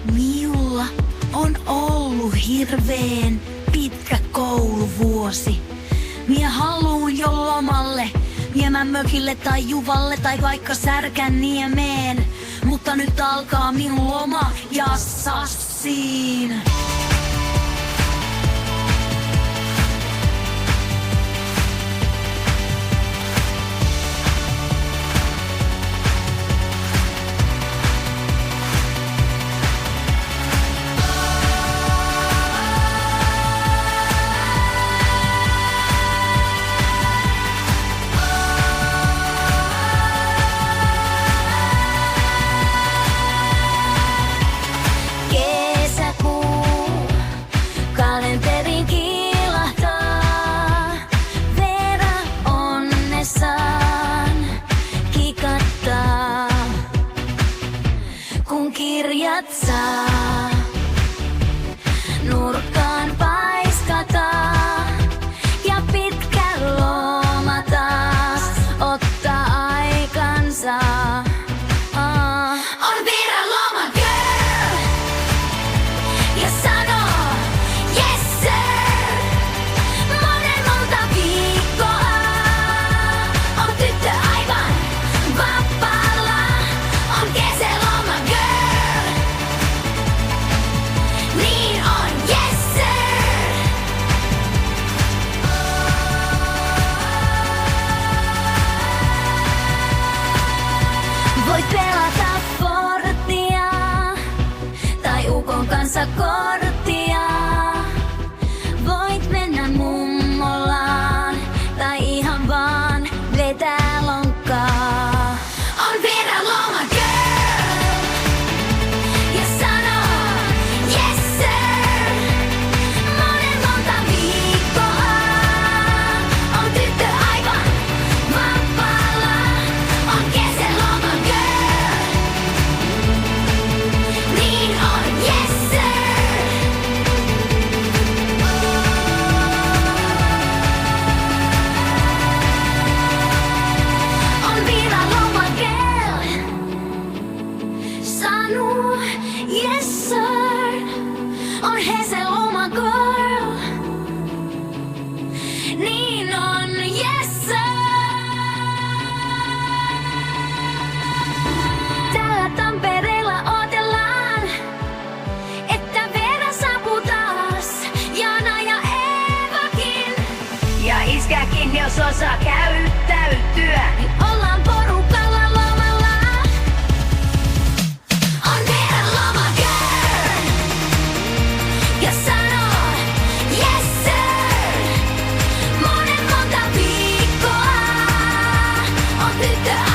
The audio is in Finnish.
Minulla on ollut hirveen pitkä kouluvuosi. Mie haluun jo lomalle, viemään mökille tai Juvalle tai vaikka Särkänniemeen. Mutta nyt alkaa minun loma ja sassiin. Kalenterin kiilahtaa, Veera onnessaan kikattaa, kun kirjat saa nurkkaan paiskataan ja pitkä loma taas ottaa aikansa. On Veera loma girl ja sanoo yes sir. Monen monta viikkoa on tyttö aivan vapaalla. On kesäloma girl, niin on yes sir. Voit pelata Fortia tai ukon kanssa korttia. Voit mennä mummolaan tai ihan vaan vetää lonkkaa. On Veera loma girl ja sanoo yes sir. Monen monta viikkoa on tyttö aivan vapaalla. On kesäloma girl, niin on yes sir. On Veera loma girl, sanoo yes sir. On Hese loma girl, niin on yes sir. Täällä Tampereella odotellaan, että Veera saapuu taas. Jana ja Eevakin ja iskäkin, jos osaa käyttäytyä, niin ollaan porukalla lomalla. On Veera loma girl ja sanoo yes sir. Monen monta viikkoa on tyttö